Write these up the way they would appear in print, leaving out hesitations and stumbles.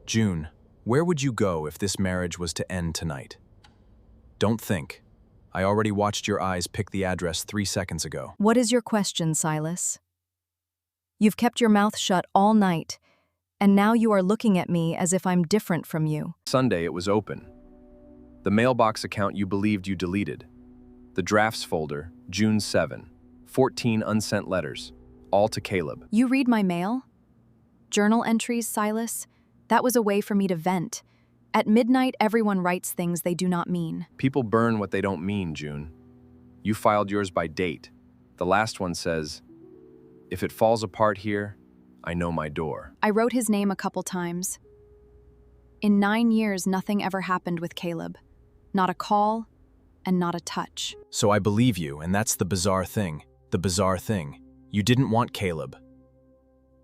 June, where would you go if this marriage was to end tonight? Don't think. I already watched your eyes pick the address 3 seconds ago. What is your question, Silas? You've kept your mouth shut all night, and now you are looking at me as if I'm different from you. Sunday it was open. The mailbox account you believed you deleted. The drafts folder, June 7, 14 unsent letters, all to Caleb. You read my mail? Journal entries, Silas? That was a way for me to vent. At midnight, everyone writes things they do not mean. People burn what they don't mean, June. You filed yours by date. The last one says, "If it falls apart here, I know my door." I wrote his name a couple times. In 9 years, nothing ever happened with Caleb. Not a call, and not a touch. So I believe you, and that's the bizarre thing. The bizarre thing. You didn't want Caleb.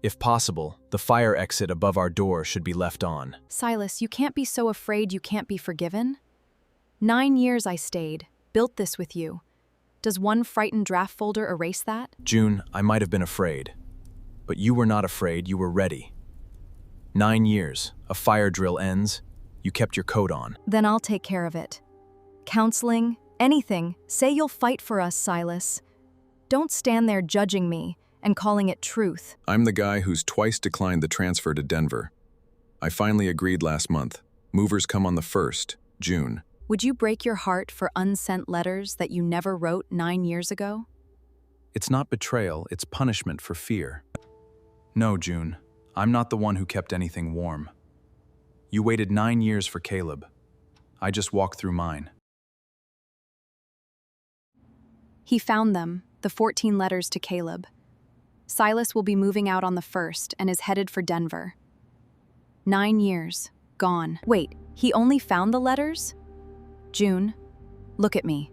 If possible, the fire exit above our door should be left on. Silas, you can't be so afraid you can't be forgiven. 9 years I stayed, built this with you. Does one frightened draft folder erase that? June, I might have been afraid. But you were not afraid, you were ready. 9 years, a fire drill ends, you kept your coat on. Then I'll take care of it. Counseling, anything, say you'll fight for us, Silas. Don't stand there judging me and calling it truth. I'm the guy who's twice declined the transfer to Denver. I finally agreed last month. Movers come on the 1st, June. Would you break your heart for unsent letters that you never wrote 9 years ago? It's not betrayal, it's punishment for fear. No, June, I'm not the one who kept anything warm. You waited 9 years for Caleb. I just walked through mine. He found them, the 14 letters to Caleb. Silas will be moving out on the 1st and is headed for Denver. 9 years, gone. Wait, he only found the letters? June, look at me.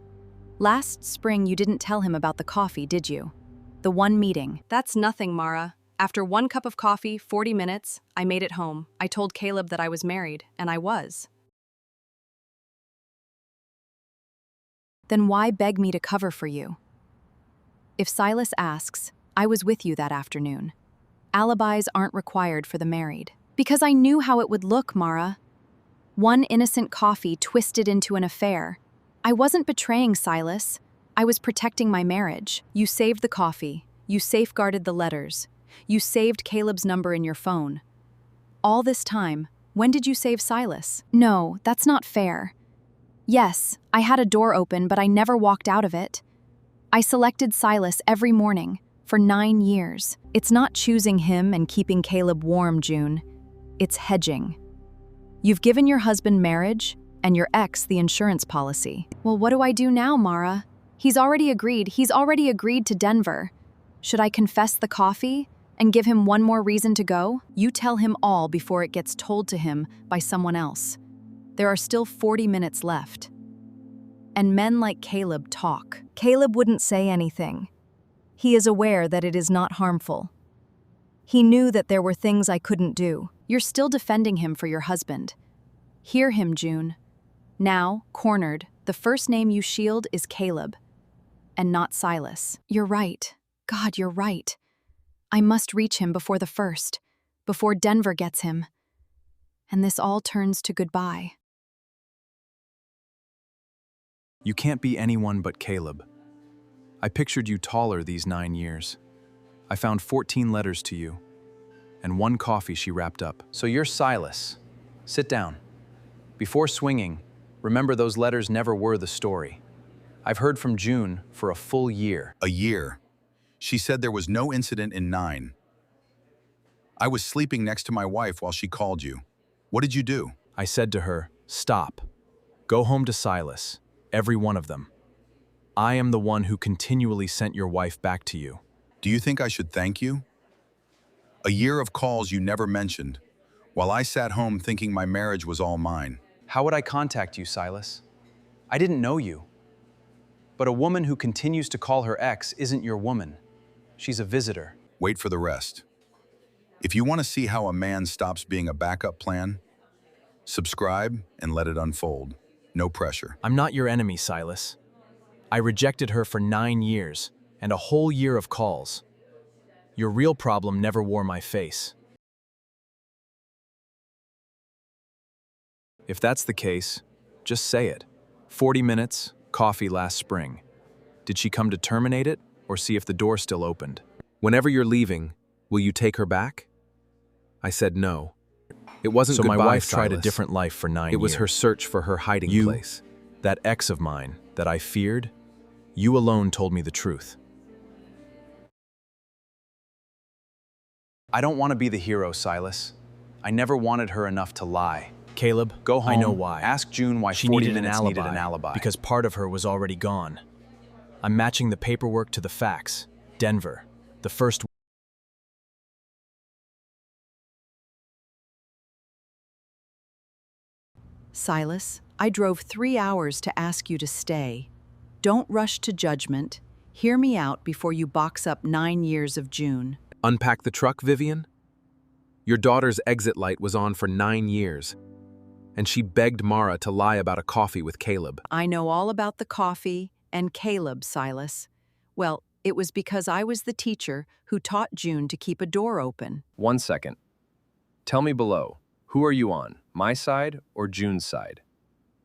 Last spring you didn't tell him about the coffee, did you? The one meeting. That's nothing, Mara. After 1 cup of coffee, 40 minutes, I made it home. I told Caleb that I was married, and I was. Then why beg me to cover for you? If Silas asks, I was with you that afternoon. Alibis aren't required for the married. Because I knew how it would look, Mara. One innocent coffee twisted into an affair. I wasn't betraying Silas. I was protecting my marriage. You saved the coffee. You safeguarded the letters. You saved Caleb's number in your phone. All this time, when did you save Silas? No, that's not fair. Yes, I had a door open, but I never walked out of it. I selected Silas every morning, for 9 years. It's not choosing him and keeping Caleb warm, June. It's hedging. You've given your husband marriage, and your ex the insurance policy. Well, what do I do now, Mara? He's already agreed to Denver. Should I confess the coffee and give him one more reason to go? You tell him all before it gets told to him by someone else. There are still 40 minutes left. And men like Caleb talk. Caleb wouldn't say anything. He is aware that it is not harmful. He knew that there were things I couldn't do. You're still defending him for your husband. Hear him, June. Now, cornered, the first name you shield is Caleb, and not Silas. You're right. God, you're right. I must reach him before the 1st, before Denver gets him. And this all turns to goodbye. You can't be anyone but Caleb. I pictured you taller these 9 years. I found 14 letters to you, and 1 coffee she wrapped up. So you're Silas. Sit down. Before swinging, remember those letters never were the story. I've heard from June for a full year. A year. She said there was no incident in 9. I was sleeping next to my wife while she called you. What did you do? I said to her, stop. Go home to Silas, every one of them. I am the one who continually sent your wife back to you. Do you think I should thank you? A year of calls you never mentioned, while I sat home thinking my marriage was all mine. How would I contact you, Silas? I didn't know you. But a woman who continues to call her ex isn't your woman. She's a visitor. Wait for the rest. If you want to see how a man stops being a backup plan, subscribe and let it unfold. No pressure. I'm not your enemy, Silas. I rejected her for 9 years and a whole year of calls. Your real problem never wore my face. If that's the case, just say it. 40 minutes, coffee last spring. Did she come to terminate it or see if the door still opened? Whenever you're leaving, will you take her back? I said no. It wasn't So goodbye, my wife tried a Silas. different life for 9 years. It was her search for her hiding You, place. that ex of mine that I feared, you alone told me the truth. I don't want to be the hero, Silas. I never wanted her enough to lie. Caleb, Go home. I know why. Ask June why She 40 needed minutes needed an alibi. because part of her was already gone. I'm matching the paperwork to the facts. Denver, the first. Silas, I drove 3 hours to ask you to stay. Don't rush to judgment. Hear me out before you box up 9 years of June. Unpack the truck, Vivian? Your daughter's exit light was on for 9 years, and she begged Mara to lie about a coffee with Caleb. I know all about the coffee and Caleb, Silas. Well, it was because I was the teacher who taught June to keep a door open. 1 second. Tell me below, who are you on, my side or June's side?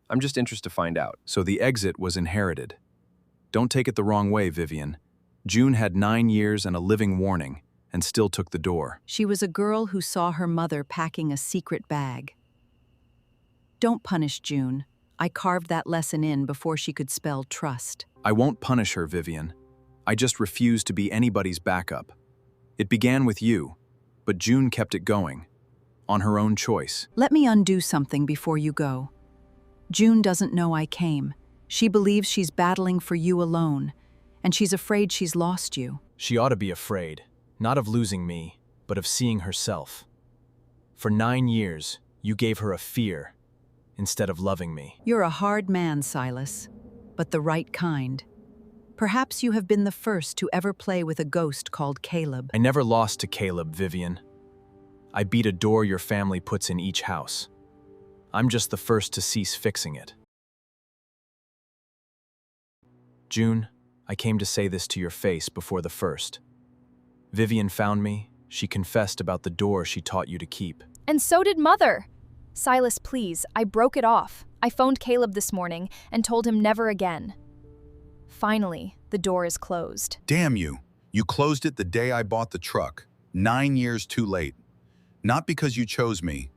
I'm just interested to find out. So the exit was inherited. Don't take it the wrong way, Vivian. June had 9 years and a living warning, and still took the door. She was a girl who saw her mother packing a secret bag. Don't punish June. I carved that lesson in before she could spell trust. I won't punish her, Vivian. I just refuse to be anybody's backup. It began with you, but June kept it going, on her own choice. Let me undo something before you go. June doesn't know I came. She believes she's battling for you alone, and she's afraid she's lost you. She ought to be afraid, not of losing me, but of seeing herself. For 9 years, you gave her a fear instead of loving me. You're a hard man, Silas, but the right kind. Perhaps you have been the first to ever play with a ghost called Caleb. I never lost to Caleb, Vivian. I beat a door your family puts in each house. I'm just the first to cease fixing it. June, I came to say this to your face before the first. Vivian found me. She confessed about the door she taught you to keep. And so did Mother. Silas, please, I broke it off. I phoned Caleb this morning and told him never again. Finally, the door is closed. Damn you. You closed it the day I bought the truck. 9 years too late. Not because you chose me,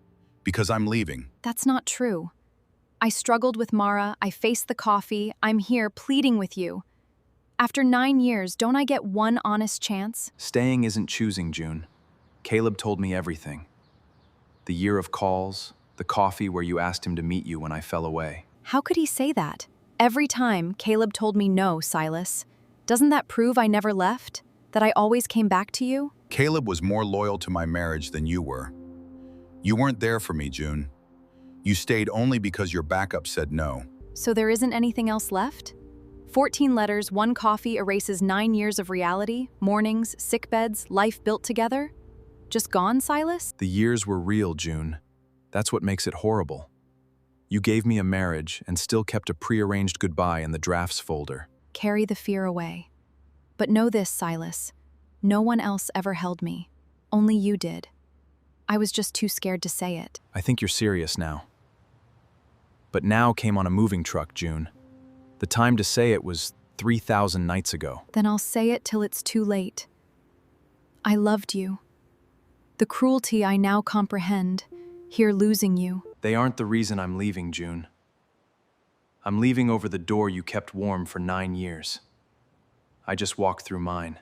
because I'm leaving. That's not true. I struggled with Mara, I faced the coffee, I'm here pleading with you. After 9 years, don't I get one honest chance? Staying isn't choosing, June. Caleb told me everything. The year of calls, the coffee where you asked him to meet you when I fell away. How could he say that? Every time, Caleb told me no, Silas. Doesn't that prove I never left? That I always came back to you? Caleb was more loyal to my marriage than you were. You weren't there for me, June. You stayed only because your backup said no. So there isn't anything else left? 14 letters, 1 coffee erases 9 years of reality, mornings, sickbeds, life built together? Just gone, Silas? The years were real, June. That's what makes it horrible. You gave me a marriage and still kept a prearranged goodbye in the drafts folder. Carry the fear away. But know this, Silas. No one else ever held me. Only you did. I was just too scared to say it. I think you're serious now. But now came on a moving truck, June. The time to say it was 3,000 nights ago. Then I'll say it till it's too late. I loved you. The cruelty I now comprehend, here losing you. They aren't the reason I'm leaving, June. I'm leaving over the door you kept warm for 9 years. I just walked through mine.